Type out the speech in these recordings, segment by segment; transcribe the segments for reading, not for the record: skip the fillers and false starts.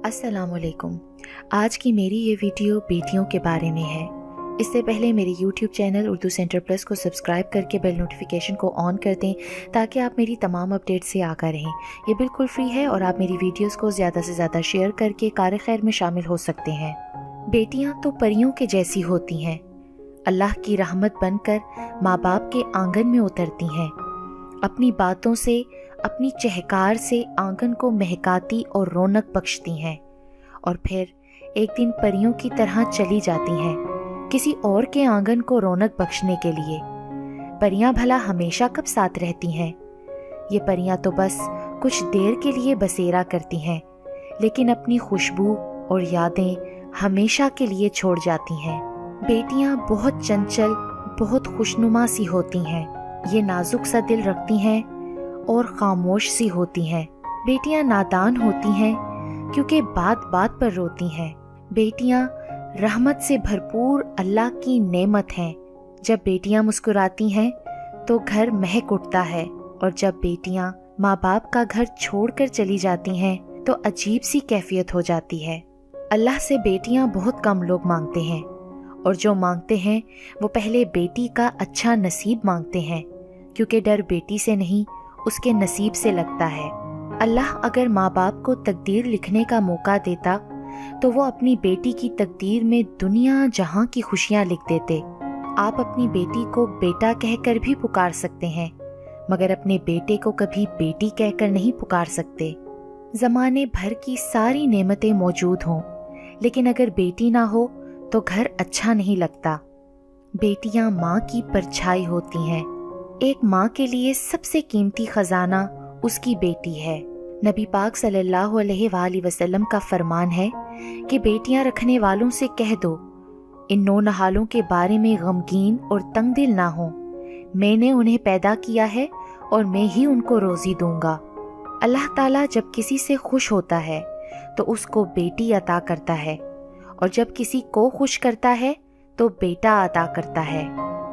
अस्सलाम वालेकुम। आज की मेरी ये वीडियो बेटियों के बारे में है। इससे पहले मेरे YouTube channel Urdu centre plus को सब्सक्राइब करके बेल नोटिफिकेशन को ऑन कर दें ताकि आप मेरी तमाम अपडेट से आगाह रहें। ये बिल्कुल फ्री है और आप मेरी वीडियोस को ज़्यादा से ज़्यादा शेयर करके कार खैर में शामिल हो सकते हैं। बेटियाँ तो परियों के जैसी होती हैं, अल्लाह की रहमत बनकर माँ बाप के आंगन में उतरती हैं। अपनी बातों से, अपनी चहकार से आंगन को महकाती और रौनक बख्शती हैं और फिर एक दिन परियों की तरह चली जाती हैं किसी और के आंगन को रौनक बख्शने के लिए। परियां भला हमेशा कब साथ रहती हैं? ये परियां तो बस कुछ देर के लिए बसेरा करती हैं, लेकिन अपनी खुशबू और यादें हमेशा के लिए छोड़ जाती हैं। बेटियां बहुत चंचल, बहुत खुशनुमा सी होती हैं। ये नाजुक सा दिल रखती हैं और खामोश सी होती हैं। बेटियां नादान होती हैं क्योंकि बात बात पर रोती हैं। बेटियां रहमत से भरपूर अल्लाह की नेमत हैं। जब बेटियां मुस्कुराती हैं तो घर महक उठता है, और जब बेटियां माँ बाप का घर छोड़कर चली जाती हैं तो अजीब सी कैफियत हो जाती है। अल्लाह से बेटियां बहुत कम लोग मांगते हैं, और जो मांगते हैं वो पहले बेटी का अच्छा नसीब मांगते हैं, क्योंकि डर बेटी से नहीं उसके नसीब से लगता है। अल्लाह अगर माँ बाप को तकदीर लिखने का मौका देता तो वो अपनी बेटी की तकदीर में दुनिया जहां की खुशियां लिख देते। आप अपनी बेटी को बेटा कहकर भी पुकार सकते हैं, मगर अपने बेटे को कभी बेटी कहकर नहीं पुकार सकते। जमाने भर की सारी नेमतें मौजूद हों, लेकिन अगर बेटी ना हो तो घर अच्छा नहीं लगता। बेटियां माँ की परछाई होती हैं। एक माँ के लिए सबसे कीमती खजाना उसकी बेटी है। नबी पाक सल्लल्लाहु अलैहि वसल्लम का फरमान है कि बेटियां रखने वालों से कह दो, इन नौनहालों के बारे में गमगीन और तंग दिल ना हो। मैंने उन्हें पैदा किया है और मैं ही उनको रोजी दूंगा। अल्लाह ताला जब किसी से खुश होता है तो उसको बेटी अता करता है, और जब किसी को खुश करता है तो बेटा अता करता है।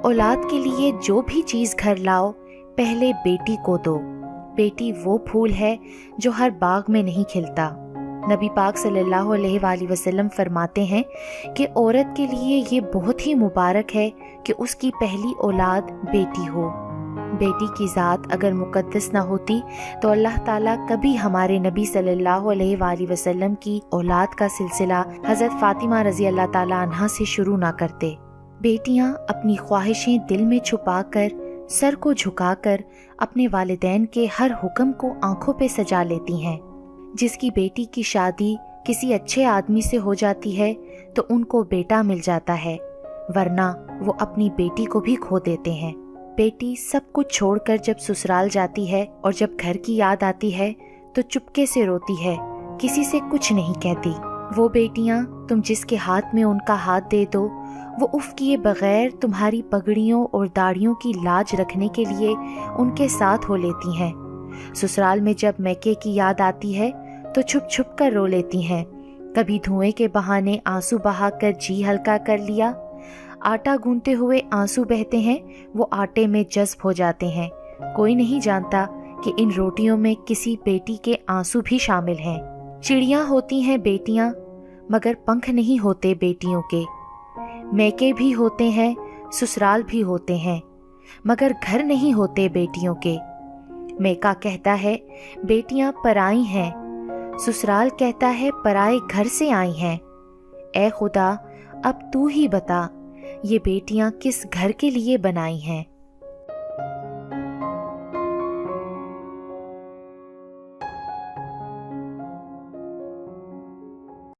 औलाद के लिए जो भी चीज घर लाओ, पहले बेटी को दो। बेटी वो फूल है जो हर बाग में नहीं खिलता। नबी पाक सल्लल्लाहु अलैहि वसल्लम फरमाते हैं कि औरत के लिए ये बहुत ही मुबारक है कि उसकी पहली औलाद बेटी हो। बेटी की ज़ात अगर मुकद्दस ना होती तो अल्लाह ताला कभी हमारे नबी सल्लल्लाहु अलैहि वसल्लम की औलाद का सिलसिला हज़रत फातिमा रज़ी अल्लाह ताला अन्हा से शुरू ना करते। बेटियां अपनी ख्वाहिशें दिल में छुपाकर, सर को झुकाकर अपने वालिदैन के हर हुक्म को आंखों पे सजा लेती हैं। जिसकी बेटी की शादी किसी अच्छे आदमी से हो जाती है तो उनको बेटा मिल जाता है, वरना वो अपनी बेटी को भी खो देते हैं। बेटी सब कुछ छोड़कर जब ससुराल जाती है और जब घर की याद आती है तो चुपके से रोती है, किसी से कुछ नहीं कहती। वो बेटियां तुम जिसके हाथ में उनका हाथ दे दो, वो उफ किए बगैर तुम्हारी पगड़ियों और दाढ़ियों की लाज रखने के लिए उनके साथ हो लेती हैं। ससुराल में जब मैके की याद आती है तो छुप छुप कर रो लेती हैं। कभी धुएं के बहाने आंसू बहाकर जी हल्का कर लिया। आटा गूंथते हुए आंसू बहते हैं, वो आटे में जज्ब हो जाते हैं। कोई नहीं जानता कि इन रोटियों में किसी बेटी के आंसू भी शामिल हैं। चिड़ियां होती हैं बेटियां, मगर पंख नहीं होते बेटियों के। मैके भी होते हैं, ससुराल भी होते हैं, मगर घर नहीं होते बेटियों के। मैका कहता है बेटियां पराई हैं, ससुराल कहता है पराए घर से आई हैं। ए खुदा, अब तू ही बता, ये बेटियां किस घर के लिए बनाई हैं।